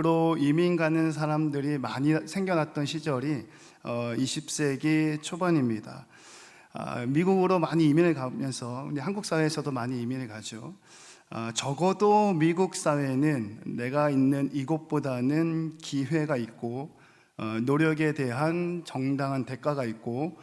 로 이민 가는 사람들이 많이 생겨났던 시절이 20세기 초반입니다. 미국으로 많이 이민을 가면서 우리 한국 사회에서도 많이 이민을 가죠. 적어도 미국 사회는 내가 있는 이곳보다는 기회가 있고 노력에 대한 정당한 대가가 있고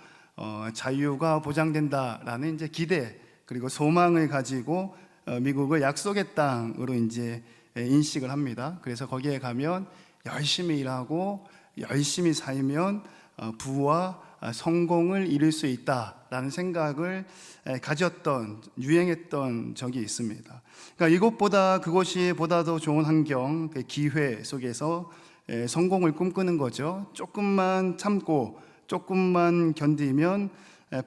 자유가 보장된다라는 이제 기대 그리고 소망을 가지고 미국을 약속의 땅으로 이제 인식을 합니다. 그래서 거기에 가면 열심히 일하고 열심히 살면 부와 성공을 이룰 수 있다라는 생각을 가졌던 유행했던 적이 있습니다. 그러니까 이것보다 그것이 보다 더 좋은 환경, 기회 속에서 성공을 꿈꾸는 거죠. 조금만 참고 조금만 견디면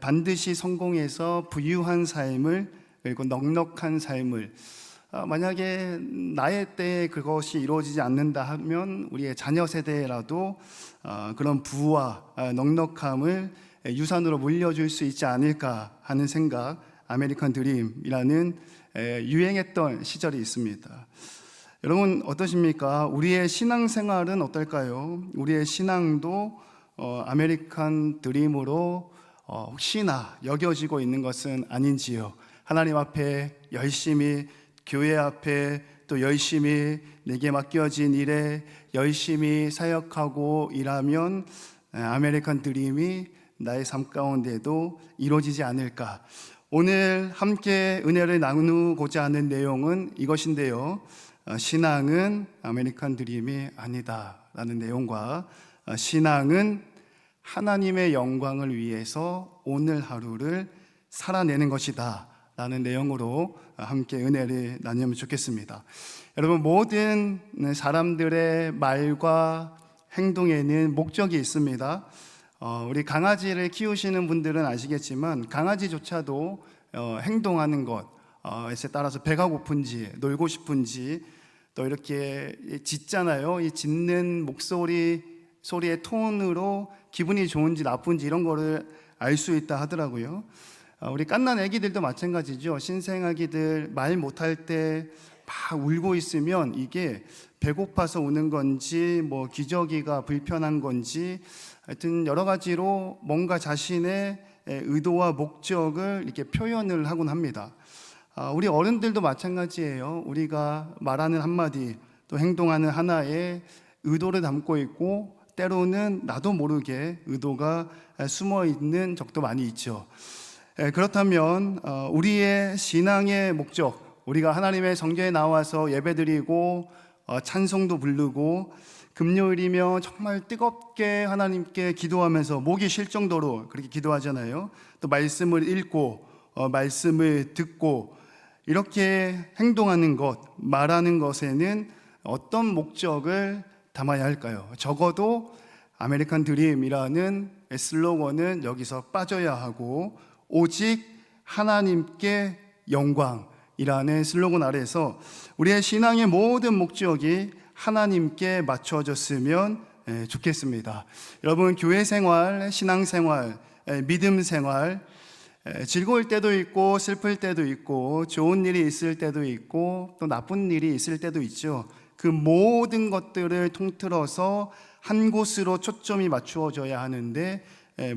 반드시 성공해서 부유한 삶을 그리고 넉넉한 삶을 만약에 나의 때에 그것이 이루어지지 않는다 하면 우리의 자녀 세대라도 그런 부와 넉넉함을 유산으로 물려줄 수 있지 않을까 하는 생각, 아메리칸 드림이라는 유행했던 시절이 있습니다. 여러분 어떠십니까? 우리의 신앙생활은 어떨까요? 우리의 신앙도 아메리칸 드림으로 혹시나 여겨지고 있는 것은 아닌지요? 하나님 앞에 열심히, 교회 앞에 또 열심히 내게 맡겨진 일에 열심히 사역하고 일하면 아메리칸 드림이 나의 삶 가운데도 이루어지지 않을까. 오늘 함께 은혜를 나누고자 하는 내용은 이것인데요, 신앙은 아메리칸 드림이 아니다라는 내용과 신앙은 하나님의 영광을 위해서 오늘 하루를 살아내는 것이다 라는 내용으로 함께 은혜를 나누면 좋겠습니다. 여러분, 모든 사람들의 말과 행동에는 목적이 있습니다. 우리 강아지를 키우시는 분들은 아시겠지만 강아지조차도 행동하는 것에 따라서 배가 고픈지 놀고 싶은지 또 이렇게 짖잖아요. 이 짖는 소리의 톤으로 기분이 좋은지 나쁜지 이런 거를 알 수 있다 하더라고요. 우리 갓난 아기들도 마찬가지죠. 신생아기들 말 못할 때 막 울고 있으면 이게 배고파서 우는 건지 뭐 기저귀가 불편한 건지 하여튼 여러 가지로 뭔가 자신의 의도와 목적을 이렇게 표현을 하곤 합니다. 우리 어른들도 마찬가지예요. 우리가 말하는 한마디 또 행동하는 하나에 의도를 담고 있고 때로는 나도 모르게 의도가 숨어 있는 적도 많이 있죠. 그렇다면 우리의 신앙의 목적, 우리가 하나님의 성전에 나와서 예배드리고 찬송도 부르고 금요일이면 정말 뜨겁게 하나님께 기도하면서 목이 쉴 정도로 그렇게 기도하잖아요. 또 말씀을 읽고 말씀을 듣고 이렇게 행동하는 것, 말하는 것에는 어떤 목적을 담아야 할까요? 적어도 아메리칸 드림이라는 슬로건은 여기서 빠져야 하고 오직 하나님께 영광이라는 슬로건 아래서 우리의 신앙의 모든 목적이 하나님께 맞춰졌으면 좋겠습니다. 여러분, 교회 생활, 신앙 생활, 믿음 생활, 즐거울 때도 있고 슬플 때도 있고 좋은 일이 있을 때도 있고 또 나쁜 일이 있을 때도 있죠. 그 모든 것들을 통틀어서 한 곳으로 초점이 맞추어져야 하는데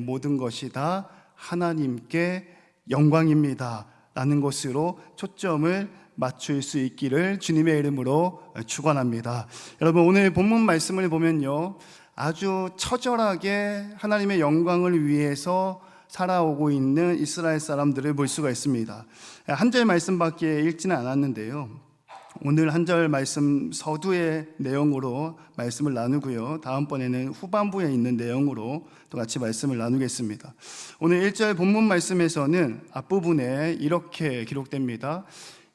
모든 것이 다 하나님께 영광입니다 라는 것으로 초점을 맞출 수 있기를 주님의 이름으로 축원합니다. 여러분, 오늘 본문 말씀을 보면요, 아주 처절하게 하나님의 영광을 위해서 살아오고 있는 이스라엘 사람들을 볼 수가 있습니다. 한 절 말씀밖에 읽지는 않았는데요, 오늘 한 절 말씀 서두의 내용으로 말씀을 나누고요, 다음번에는 후반부에 있는 내용으로 또 같이 말씀을 나누겠습니다. 오늘 1절 본문 말씀에서는 앞부분에 이렇게 기록됩니다.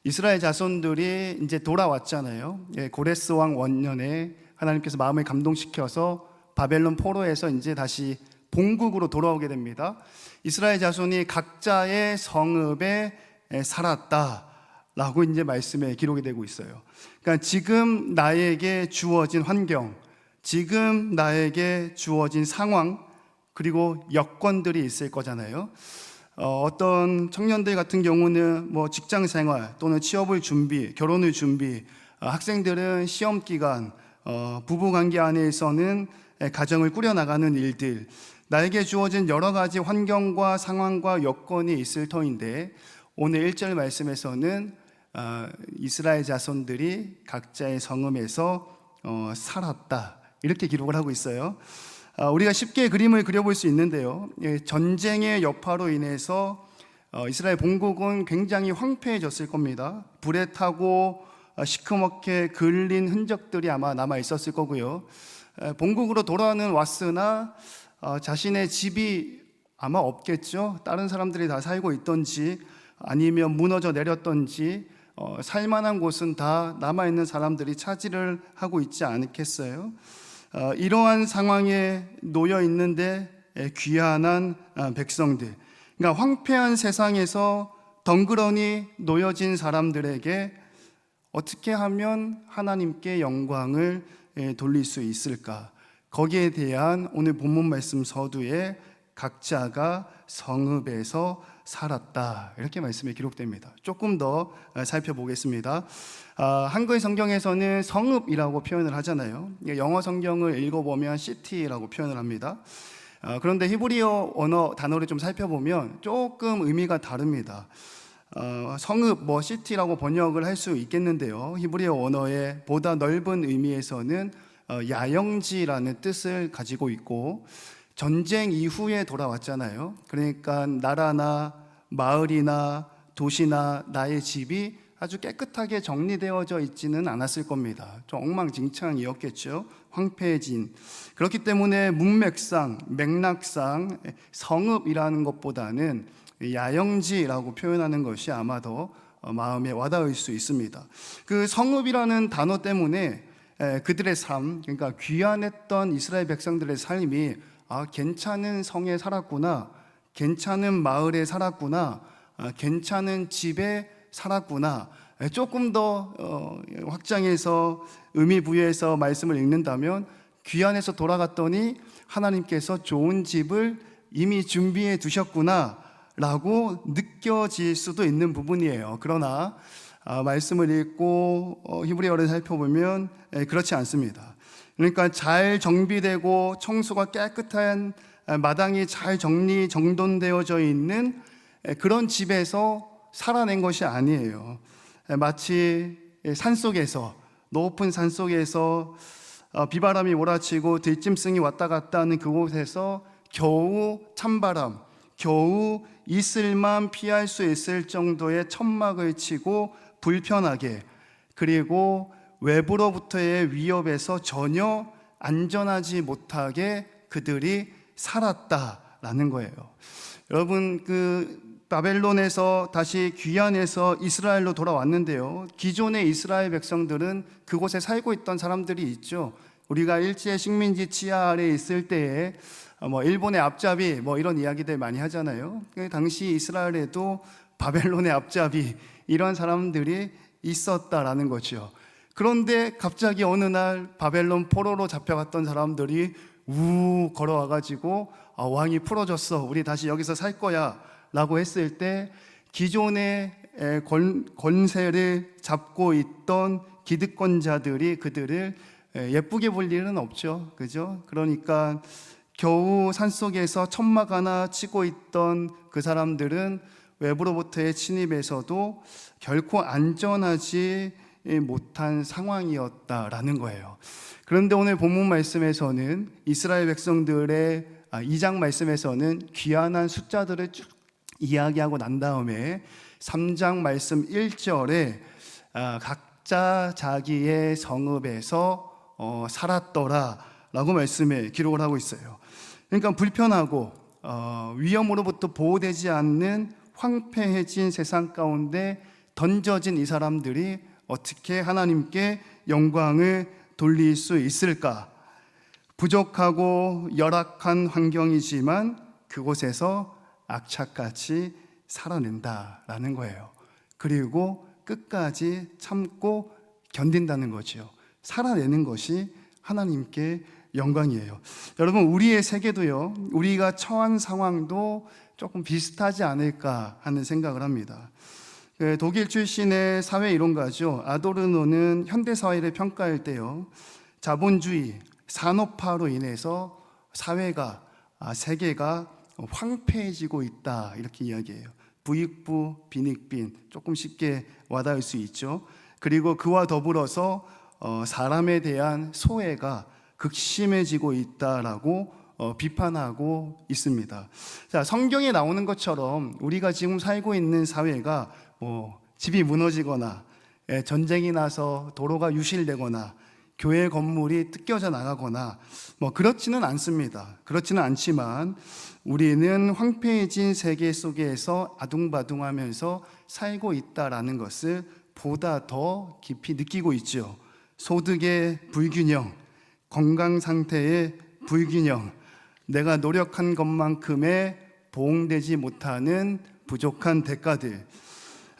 이스라엘 자손들이 이제 돌아왔잖아요. 고레스 왕 원년에 하나님께서 마음을 감동시켜서 바벨론 포로에서 이제 다시 본국으로 돌아오게 됩니다. 이스라엘 자손이 각자의 성읍에 살았다 라고 이제 말씀에 기록이 되고 있어요. 그러니까 지금 나에게 주어진 환경, 지금 나에게 주어진 상황, 그리고 여건들이 있을 거잖아요. 어떤 청년들 같은 경우는 뭐 직장 생활 또는 취업을 준비, 결혼을 준비, 학생들은 시험 기간, 부부관계 안에서는 가정을 꾸려나가는 일들, 나에게 주어진 여러 가지 환경과 상황과 여건이 있을 터인데, 오늘 1절 말씀에서는 이스라엘 자손들이 각자의 성읍에서 살았다, 이렇게 기록을 하고 있어요. 우리가 쉽게 그림을 그려볼 수 있는데요, 전쟁의 여파로 인해서 이스라엘 본국은 굉장히 황폐해졌을 겁니다. 불에 타고 시커멓게 그을린 흔적들이 아마 남아 있었을 거고요. 본국으로 돌아오는 왔으나 자신의 집이 아마 없겠죠. 다른 사람들이 다 살고 있던지 아니면 무너져 내렸던지 살만한 곳은 다 남아있는 사람들이 차지를 하고 있지 않겠어요? 이러한 상황에 놓여 있는데 귀환한 백성들, 그러니까 황폐한 세상에서 덩그러니 놓여진 사람들에게 어떻게 하면 하나님께 영광을 돌릴 수 있을까? 거기에 대한 오늘 본문 말씀 서두에 각자가 성읍에서 살았다, 이렇게 말씀이 기록됩니다. 조금 더 살펴보겠습니다. 한글 성경에서는 성읍이라고 표현을 하잖아요. 영어 성경을 읽어보면 시티라고 표현을 합니다. 그런데 히브리어 언어 단어를 좀 살펴보면 조금 의미가 다릅니다. 성읍, 시티라고 번역을 할 수 있겠는데요, 히브리어 언어의 보다 넓은 의미에서는 야영지라는 뜻을 가지고 있고, 전쟁 이후에 돌아왔잖아요. 그러니까 나라나 마을이나 도시나 나의 집이 아주 깨끗하게 정리되어져 있지는 않았을 겁니다. 좀 엉망진창이었겠죠. 황폐해진. 그렇기 때문에 문맥상, 맥락상 성읍이라는 것보다는 야영지라고 표현하는 것이 아마 더 마음에 와닿을 수 있습니다. 그 성읍이라는 단어 때문에 그들의 삶, 그러니까 귀환했던 이스라엘 백성들의 삶이 괜찮은 성에 살았구나, 괜찮은 마을에 살았구나, 괜찮은 집에 살았구나, 조금 더 확장해서 의미 부여해서 말씀을 읽는다면, 귀환해서 돌아갔더니 하나님께서 좋은 집을 이미 준비해 두셨구나 라고 느껴질 수도 있는 부분이에요. 그러나 말씀을 읽고 히브리어를 살펴보면 그렇지 않습니다. 그러니까 잘 정비되고 청소가 깨끗한 마당이 잘 정돈되어져 있는 그런 집에서 살아낸 것이 아니에요. 마치 산속에서, 높은 산속에서 비바람이 몰아치고 들짐승이 왔다 갔다 하는 그곳에서 겨우 찬바람, 겨우 이슬만 피할 수 있을 정도의 천막을 치고 불편하게, 그리고 외부로부터의 위협에서 전혀 안전하지 못하게 그들이 살았다라는 거예요. 여러분, 바벨론에서 다시 귀환해서 이스라엘로 돌아왔는데요, 기존의 이스라엘 백성들은 그곳에 살고 있던 사람들이 있죠. 우리가 일제 식민지 치하 아래 있을 때에 일본의 앞잡이 이런 이야기들 많이 하잖아요. 당시 이스라엘에도 바벨론의 앞잡이, 이런 사람들이 있었다라는 거죠. 그런데 갑자기 어느 날 바벨론 포로로 잡혀갔던 사람들이 우 걸어와가지고 왕이 풀어줬어, 우리 다시 여기서 살 거야 라고 했을 때, 기존의 권세를 잡고 있던 기득권자들이 그들을 예쁘게 볼 일은 없죠. 그죠? 그러니까 겨우 산속에서 천막 하나 치고 있던 그 사람들은 외부로부터의 침입에서도 결코 안전하지 못한 상황이었다라는 거예요. 그런데 오늘 본문 말씀에서는 이스라엘 백성들의 2장 말씀에서는 귀환한 숫자들을 쭉 이야기하고 난 다음에 3장 말씀 1절에 각자 자기의 성읍에서 살았더라 라고 말씀에 기록을 하고 있어요. 그러니까 불편하고 위험으로부터 보호되지 않는 황폐해진 세상 가운데 던져진 이 사람들이 어떻게 하나님께 영광을 돌릴 수 있을까? 부족하고 열악한 환경이지만 그곳에서 악착같이 살아낸다라는 거예요. 그리고 끝까지 참고 견딘다는 거죠. 살아내는 것이 하나님께 영광이에요. 여러분, 우리의 세계도요, 우리가 처한 상황도 조금 비슷하지 않을까 하는 생각을 합니다. 독일 출신의 사회 이론가죠, 아도르노는 현대사회를 평가할 때요, 자본주의, 산업화로 인해서 사회가, 세계가 황폐해지고 있다, 이렇게 이야기해요. 부익부, 빈익빈, 조금 쉽게 와닿을 수 있죠. 그리고 그와 더불어서 사람에 대한 소외가 극심해지고 있다라고 비판하고 있습니다. 자, 성경에 나오는 것처럼 우리가 지금 살고 있는 사회가 집이 무너지거나 전쟁이 나서 도로가 유실되거나 교회 건물이 뜯겨져 나가거나 그렇지는 않습니다. 그렇지는 않지만 우리는 황폐해진 세계 속에서 아둥바둥하면서 살고 있다라는 것을 보다 더 깊이 느끼고 있죠. 소득의 불균형, 건강 상태의 불균형, 내가 노력한 것만큼의 보응되지 못하는 부족한 대가들.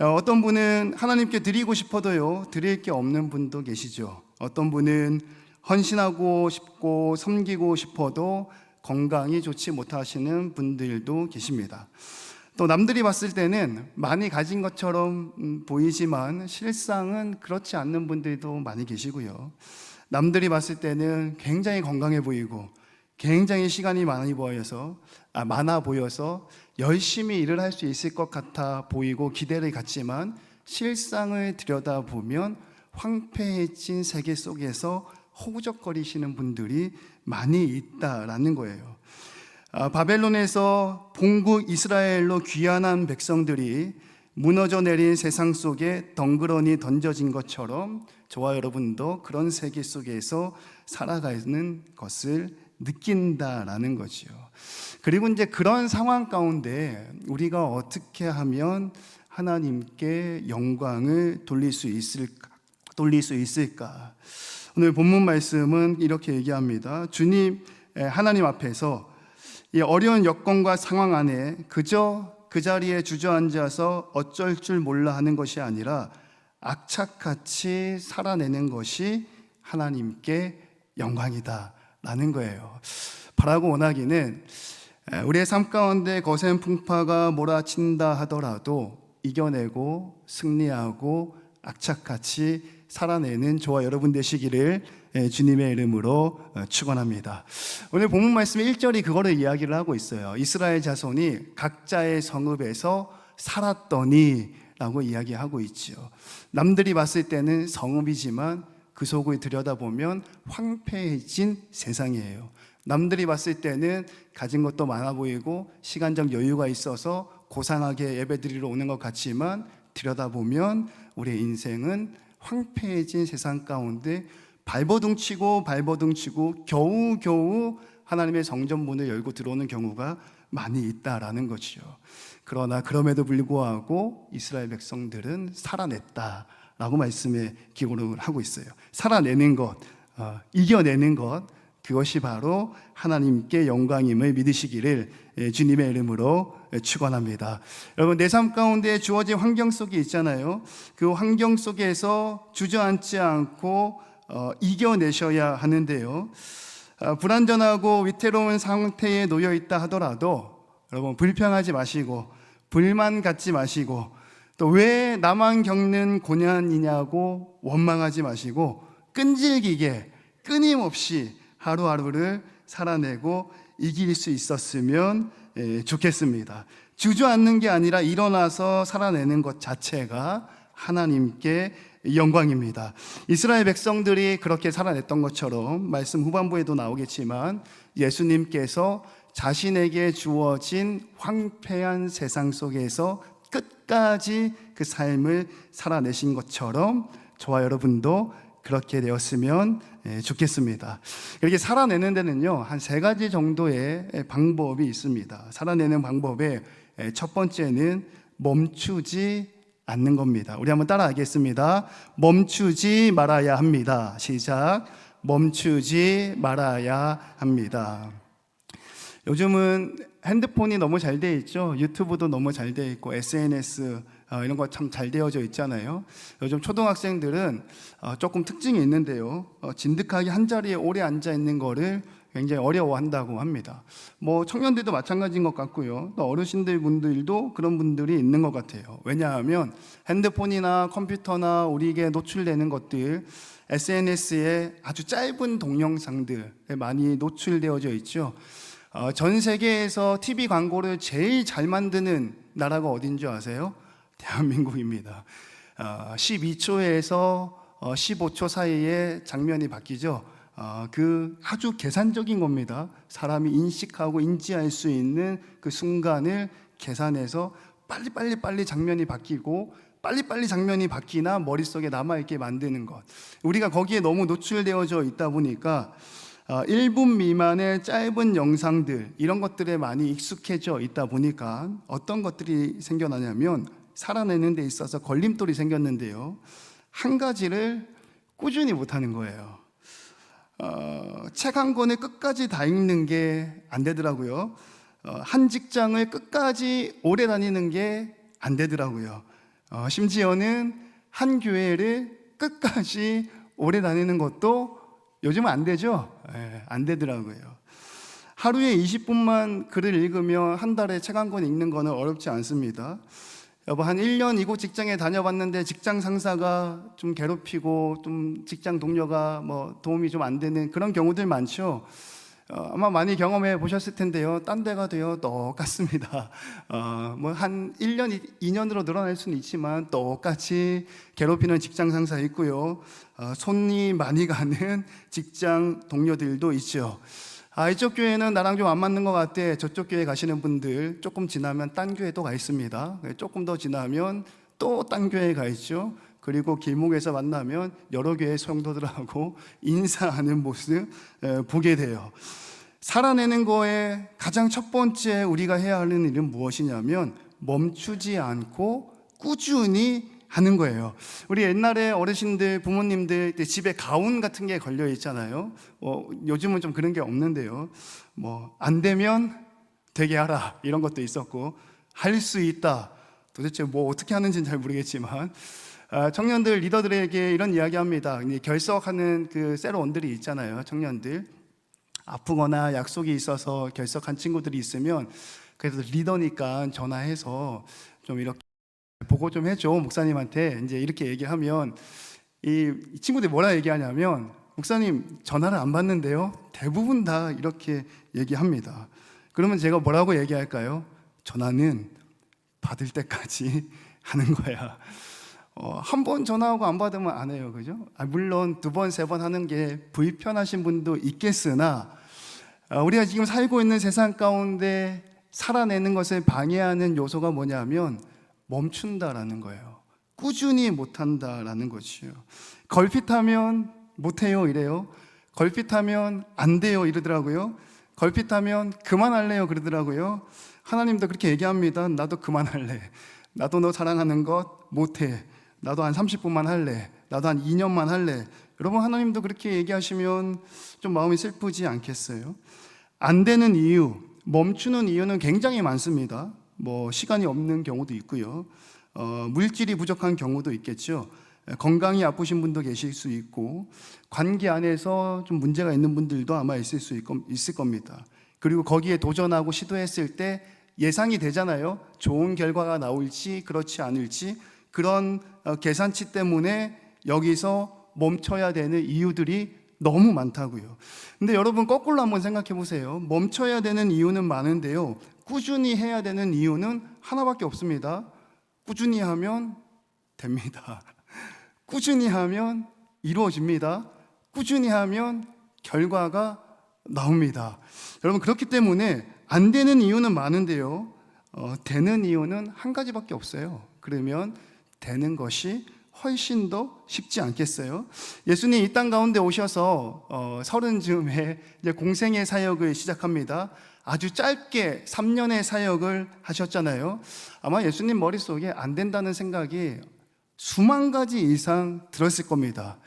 어떤 분은 하나님께 드리고 싶어도요, 드릴 게 없는 분도 계시죠. 어떤 분은 헌신하고 싶고 섬기고 싶어도 건강이 좋지 못하시는 분들도 계십니다. 또 남들이 봤을 때는 많이 가진 것처럼 보이지만 실상은 그렇지 않는 분들도 많이 계시고요. 남들이 봤을 때는 굉장히 건강해 보이고 굉장히 시간이 많아 보여서 열심히 일을 할 수 있을 것 같아 보이고 기대를 갖지만 실상을 들여다보면 황폐해진 세계 속에서 허우적거리시는 분들이 많이 있다라는 거예요. 바벨론에서 본국 이스라엘로 귀환한 백성들이 무너져 내린 세상 속에 덩그러니 던져진 것처럼 저와 여러분도 그런 세계 속에서 살아가는 것을 느낀다라는 거죠. 그리고 이제 그런 상황 가운데 우리가 어떻게 하면 하나님께 영광을 돌릴 수 있을까? 오늘 본문 말씀은 이렇게 얘기합니다. 주님, 하나님 앞에서 이 어려운 여건과 상황 안에 그저 그 자리에 주저앉아서 어쩔 줄 몰라 하는 것이 아니라 악착같이 살아내는 것이 하나님께 영광이다 라는 거예요. 바라고 원하기는 우리의 삶 가운데 거센 풍파가 몰아친다 하더라도 이겨내고 승리하고 악착같이 살아내는 저와 여러분 되시기를 주님의 이름으로 축원합니다. 오늘 본문 말씀 1절이 그거를 이야기를 하고 있어요. 이스라엘 자손이 각자의 성읍에서 살았더니 라고 이야기하고 있죠. 남들이 봤을 때는 성읍이지만 그 속을 들여다보면 황폐해진 세상이에요. 남들이 봤을 때는 가진 것도 많아 보이고 시간적 여유가 있어서 고상하게 예배드리러 오는 것 같지만 들여다보면 우리의 인생은 황폐해진 세상 가운데 발버둥 치고 겨우겨우 하나님의 성전문을 열고 들어오는 경우가 많이 있다라는 거죠. 그러나 그럼에도 불구하고 이스라엘 백성들은 살아냈다라고 말씀에 기록을 하고 있어요. 살아내는 것, 이겨내는 것, 그것이 바로 하나님께 영광임을 믿으시기를 주님의 이름으로 축원합니다. 여러분, 내 삶 가운데 주어진 환경 속에 있잖아요. 그 환경 속에서 주저앉지 않고 이겨내셔야 하는데요. 불완전하고 위태로운 상태에 놓여 있다 하더라도 여러분, 불평하지 마시고 불만 갖지 마시고 또 왜 나만 겪는 고난이냐고 원망하지 마시고 끈질기게 끊임없이 하루하루를 살아내고 이길 수 있었으면 좋겠습니다. 주저앉는 게 아니라 일어나서 살아내는 것 자체가 하나님께 영광입니다. 이스라엘 백성들이 그렇게 살아냈던 것처럼 말씀 후반부에도 나오겠지만 예수님께서 자신에게 주어진 황폐한 세상 속에서 끝까지 그 삶을 살아내신 것처럼 저와 여러분도 그렇게 되었으면 좋겠습니다. 이렇게 살아내는 데는요, 한 3가지 정도의 방법이 있습니다. 살아내는 방법의 첫 번째는 멈추지 않는 겁니다. 우리 한번 따라하겠습니다. 멈추지 말아야 합니다. 시작. 멈추지 말아야 합니다. 요즘은 핸드폰이 너무 잘 되어 있죠. 유튜브도 너무 잘 되어 있고 SNS 이런 거 참 잘 되어져 있잖아요. 요즘 초등학생들은 조금 특징이 있는데요. 진득하게 한 자리에 오래 앉아 있는 거를 굉장히 어려워한다고 합니다. 청년들도 마찬가지인 것 같고요. 또 어르신들 분들도 그런 분들이 있는 것 같아요. 왜냐하면 핸드폰이나 컴퓨터나 우리에게 노출되는 것들, SNS에 아주 짧은 동영상들에 많이 노출되어져 있죠. 전 세계에서 TV 광고를 제일 잘 만드는 나라가 어딘 줄 아세요? 대한민국입니다. 12초에서 15초 사이에 장면이 바뀌죠. 그 아주 계산적인 겁니다. 사람이 인식하고 인지할 수 있는 그 순간을 계산해서 빨리 장면이 바뀌고 빨리 장면이 바뀌나 머릿속에 남아있게 만드는 것. 우리가 거기에 너무 노출되어져 있다 보니까 1분 미만의 짧은 영상들, 이런 것들에 많이 익숙해져 있다 보니까 어떤 것들이 생겨나냐면 살아내는 데 있어서 걸림돌이 생겼는데요, 한 가지를 꾸준히 못하는 거예요. 책 한 권을 끝까지 다 읽는 게 안 되더라고요. 한 직장을 끝까지 오래 다니는 게 안 되더라고요. 심지어는 한 교회를 끝까지 오래 다니는 것도 요즘은 안 되죠. 안 되더라고요. 하루에 20분만 글을 읽으면 한 달에 책 한 권 읽는 거는 어렵지 않습니다. 여보, 한 1년 이곳 직장에 다녀봤는데 직장 상사가 좀 괴롭히고 좀 직장 동료가 뭐 도움이 좀 안 되는 그런 경우들 많죠. 아마 많이 경험해 보셨을 텐데요. 딴 데가 돼요. 똑같습니다. 뭐 한 1년, 2년으로 늘어날 수는 있지만 똑같이 괴롭히는 직장 상사 있고요. 손이 많이 가는 직장 동료들도 있죠. 이쪽 교회는 나랑 좀 안 맞는 것 같아. 저쪽 교회 가시는 분들 조금 지나면 딴 교회 또 가 있습니다. 조금 더 지나면 또 딴 교회 가 있죠. 그리고 길목에서 만나면 여러 교회 성도들하고 인사하는 모습 보게 돼요. 살아내는 거에 가장 첫 번째 우리가 해야 하는 일은 무엇이냐면 멈추지 않고 꾸준히 하는 거예요. 우리 옛날에 어르신들, 부모님들 집에 가운 같은 게 걸려 있잖아요. 요즘은 좀 그런 게 없는데요. 뭐 안 되면 되게 하라, 이런 것도 있었고, 할 수 있다. 도대체 뭐 어떻게 하는지는 잘 모르겠지만 청년들 리더들에게 이런 이야기합니다. 결석하는 그 셀원들이 있잖아요. 청년들 아프거나 약속이 있어서 결석한 친구들이 있으면 그래도 리더니까 전화해서 좀 이렇게 보고 좀 해줘, 목사님한테. 이제 이렇게 얘기하면 이 친구들이 뭐라 얘기하냐면, 목사님 전화를 안 받는데요. 대부분 다 이렇게 얘기합니다. 그러면 제가 뭐라고 얘기할까요? 전화는 받을 때까지 하는 거야. 한 번 전화하고 안 받으면 안 해요, 그죠? 물론 두 번, 세 번 하는 게 불편하신 분도 있겠으나 우리가 지금 살고 있는 세상 가운데 살아내는 것을 방해하는 요소가 뭐냐면 멈춘다라는 거예요. 꾸준히 못한다라는 것이요. 걸핏하면 못해요 이래요. 걸핏하면 안 돼요 이러더라고요. 걸핏하면 그만할래요 그러더라고요. 하나님도 그렇게 얘기합니다. 나도 그만할래. 나도 너 사랑하는 것 못해. 나도 한 30분만 할래. 나도 한 2년만 할래. 여러분, 하나님도 그렇게 얘기하시면 좀 마음이 슬프지 않겠어요? 안 되는 이유, 멈추는 이유는 굉장히 많습니다. 뭐 시간이 없는 경우도 있고요. 물질이 부족한 경우도 있겠죠. 건강이 아프신 분도 계실 수 있고, 관계 안에서 좀 문제가 있는 분들도 아마 있을 겁니다. 그리고 거기에 도전하고 시도했을 때 예상이 되잖아요. 좋은 결과가 나올지 그렇지 않을지. 그런 계산치 때문에 여기서 멈춰야 되는 이유들이 너무 많다고요. 근데 여러분, 거꾸로 한번 생각해 보세요. 멈춰야 되는 이유는 많은데요, 꾸준히 해야 되는 이유는 하나밖에 없습니다. 꾸준히 하면 됩니다. 꾸준히 하면 이루어집니다. 꾸준히 하면 결과가 나옵니다. 여러분, 그렇기 때문에 안 되는 이유는 많은데요, 되는 이유는 한 가지밖에 없어요. 그러면 되는 것이 훨씬 더 쉽지 않겠어요? 예수님 이 땅 가운데 오셔서 30즈음에 이제 공생의 사역을 시작합니다. 아주 짧게 3년의 사역을 하셨잖아요. 아마 예수님 머릿속에 안 된다는 생각이 수만 가지 이상 들었을 겁니다.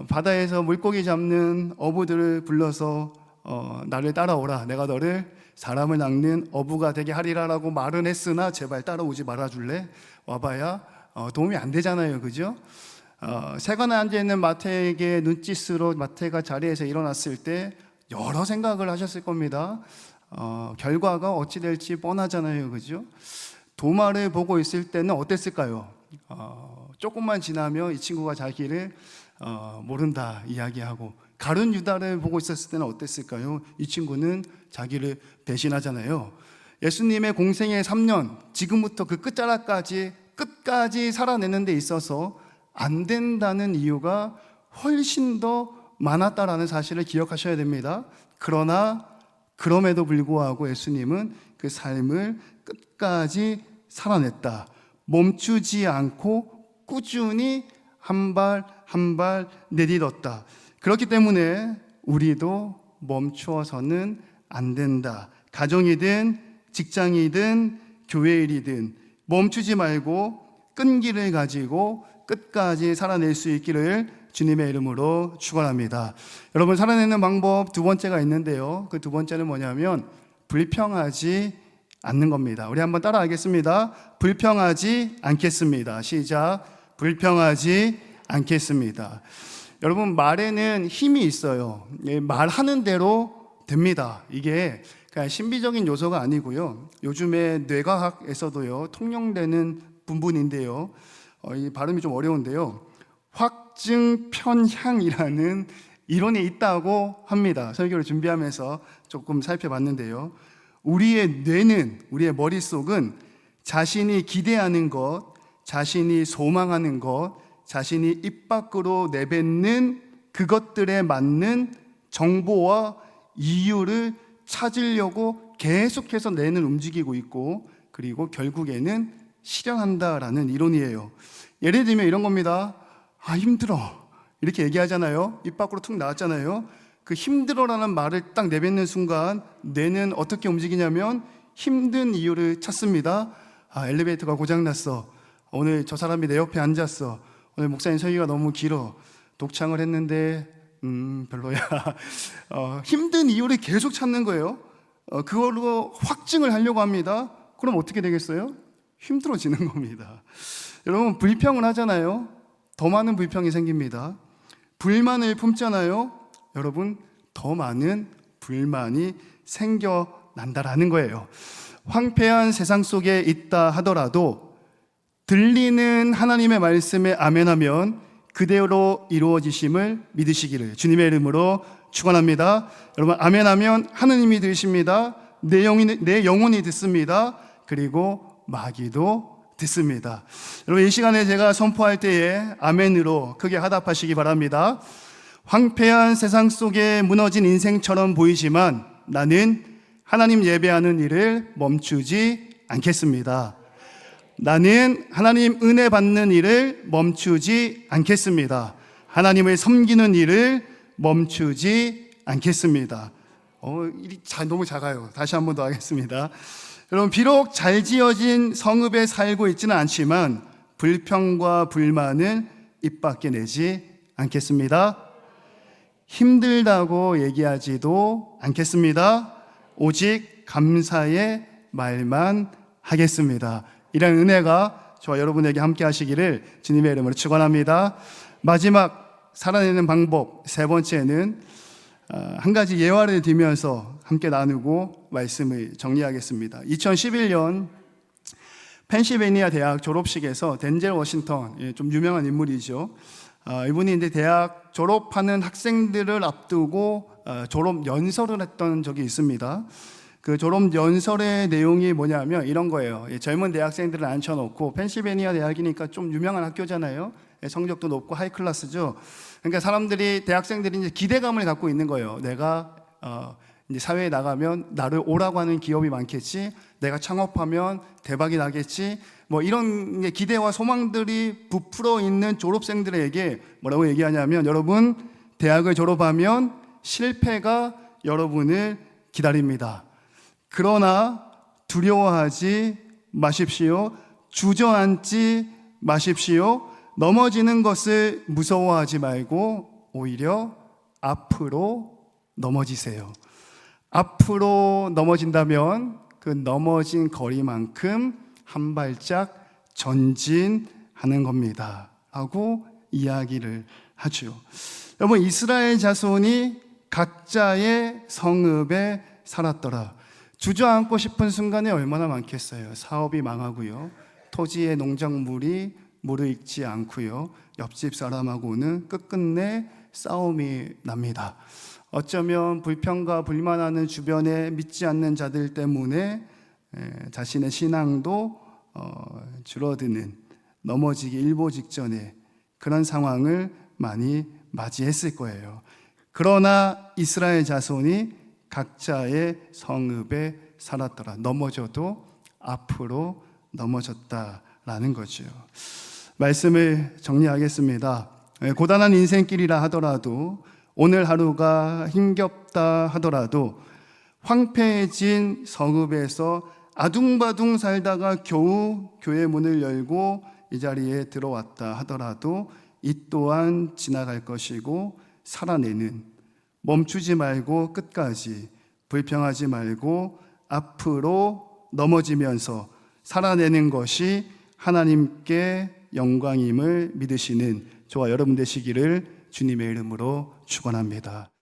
바다에서 물고기 잡는 어부들을 불러서 나를 따라오라, 내가 너를 사람을 낚는 어부가 되게 하리라라고 말은 했으나 제발 따라오지 말아줄래? 와봐야 도움이 안 되잖아요, 그죠? 세간에 앉아있는 마태에게 눈짓으로 마태가 자리에서 일어났을 때 여러 생각을 하셨을 겁니다. 결과가 어찌 될지 뻔하잖아요, 그죠? 도마를 보고 있을 때는 어땠을까요? 조금만 지나면 이 친구가 자기를 모른다 이야기하고, 가룟 유다를 보고 있었을 때는 어땠을까요? 이 친구는 자기를 배신하잖아요. 예수님의 공생의 3년, 지금부터 그 끝까지 살아내는 데 있어서 안 된다는 이유가 훨씬 더 많았다라는 사실을 기억하셔야 됩니다. 그러나 그럼에도 불구하고 예수님은 그 삶을 끝까지 살아냈다. 멈추지 않고 꾸준히 한 발 한 발 내딛었다. 그렇기 때문에 우리도 멈추어서는 안 된다. 가정이든 직장이든 교회 일이든 멈추지 말고 끈기를 가지고 끝까지 살아낼 수 있기를 주님의 이름으로 축원합니다. 여러분, 살아내는 방법 두 번째가 있는데요. 그 두 번째는 뭐냐면 불평하지 않는 겁니다. 우리 한번 따라하겠습니다. 불평하지 않겠습니다. 시작. 불평하지 않겠습니다. 여러분, 말에는 힘이 있어요. 말하는 대로 됩니다. 이게 그냥 신비적인 요소가 아니고요. 요즘에 뇌과학에서도요 통용되는 부분인데요. 이 발음이 좀 어려운데요. 확증편향이라는 이론이 있다고 합니다. 설교를 준비하면서 조금 살펴봤는데요. 우리의 뇌는, 우리의 머릿속은 자신이 기대하는 것, 자신이 소망하는 것, 자신이 입 밖으로 내뱉는 그것들에 맞는 정보와 이유를 찾으려고 계속해서 뇌는 움직이고 있고, 그리고 결국에는 실현한다라는 이론이에요. 예를 들면 이런 겁니다. 힘들어 이렇게 얘기하잖아요. 입 밖으로 툭 나왔잖아요. 그 힘들어라는 말을 딱 내뱉는 순간 뇌는 어떻게 움직이냐면 힘든 이유를 찾습니다. 엘리베이터가 고장났어. 오늘 저 사람이 내 옆에 앉았어. 오늘 목사님 설교가 너무 길어. 독창을 했는데 별로야. 힘든 이유를 계속 찾는 거예요. 그걸로 확증을 하려고 합니다. 그럼 어떻게 되겠어요? 힘들어지는 겁니다. 여러분, 불평을 하잖아요. 더 많은 불평이 생깁니다. 불만을 품잖아요. 여러분, 더 많은 불만이 생겨난다라는 거예요. 황폐한 세상 속에 있다 하더라도 들리는 하나님의 말씀에 아멘하면 그대로 이루어지심을 믿으시기를 주님의 이름으로 축원합니다. 여러분, 아멘하면 하느님이 들으십니다. 내 영혼이 듣습니다. 그리고 마귀도 듣습니다. 여러분, 이 시간에 제가 선포할 때에 아멘으로 크게 화답하시기 바랍니다. 황폐한 세상 속에 무너진 인생처럼 보이지만 나는 하나님 예배하는 일을 멈추지 않겠습니다. 나는 하나님 은혜 받는 일을 멈추지 않겠습니다. 하나님을 섬기는 일을 멈추지 않겠습니다. 일이 너무 작아요. 다시 한 번 더 하겠습니다. 여러분, 비록 잘 지어진 성읍에 살고 있지는 않지만 불평과 불만을 입 밖에 내지 않겠습니다. 힘들다고 얘기하지도 않겠습니다. 오직 감사의 말만 하겠습니다. 이런 은혜가 저와 여러분에게 함께 하시기를 주님의 이름으로 축원합니다. 마지막 살아내는 방법 세 번째는 한 가지 예화를 들면서 함께 나누고 말씀을 정리하겠습니다. 2011년 펜실베니아 대학 졸업식에서 덴젤 워싱턴, 좀 유명한 인물이죠. 이분이 이제 대학 졸업하는 학생들을 앞두고 졸업 연설을 했던 적이 있습니다. 그 졸업 연설의 내용이 뭐냐면 이런 거예요. 젊은 대학생들을 앉혀놓고, 펜실베니아 대학이니까 좀 유명한 학교잖아요. 성적도 높고 하이클래스죠. 그러니까 대학생들이 이제 기대감을 갖고 있는 거예요. 내가 이제 사회에 나가면 나를 오라고 하는 기업이 많겠지. 내가 창업하면 대박이 나겠지. 뭐 이런 기대와 소망들이 부풀어 있는 졸업생들에게 뭐라고 얘기하냐면, 여러분, 대학을 졸업하면 실패가 여러분을 기다립니다. 그러나 두려워하지 마십시오. 주저앉지 마십시오. 넘어지는 것을 무서워하지 말고 오히려 앞으로 넘어지세요. 앞으로 넘어진다면 그 넘어진 거리만큼 한 발짝 전진하는 겁니다 하고 이야기를 하죠. 여러분, 이스라엘 자손이 각자의 성읍에 살았더라. 주저앉고 싶은 순간에 얼마나 많겠어요. 사업이 망하고요, 토지의 농작물이 무르익지 않고요. 옆집 사람하고는 끝끝내 싸움이 납니다. 어쩌면 불평과 불만하는 주변에 믿지 않는 자들 때문에 자신의 신앙도 줄어드는, 넘어지기 일보 직전에 그런 상황을 많이 맞이했을 거예요. 그러나 이스라엘 자손이 각자의 성읍에 살았더라. 넘어져도 앞으로 넘어졌다라는 거죠. 말씀을 정리하겠습니다. 고단한 인생길이라 하더라도, 오늘 하루가 힘겹다 하더라도, 황폐해진 성읍에서 아둥바둥 살다가 겨우 교회 문을 열고 이 자리에 들어왔다 하더라도 이 또한 지나갈 것이고, 살아내는, 멈추지 말고 끝까지 불평하지 말고 앞으로 넘어지면서 살아내는 것이 하나님께 영광임을 믿으시는 저와 여러분 되시기를 주님의 이름으로 축원합니다.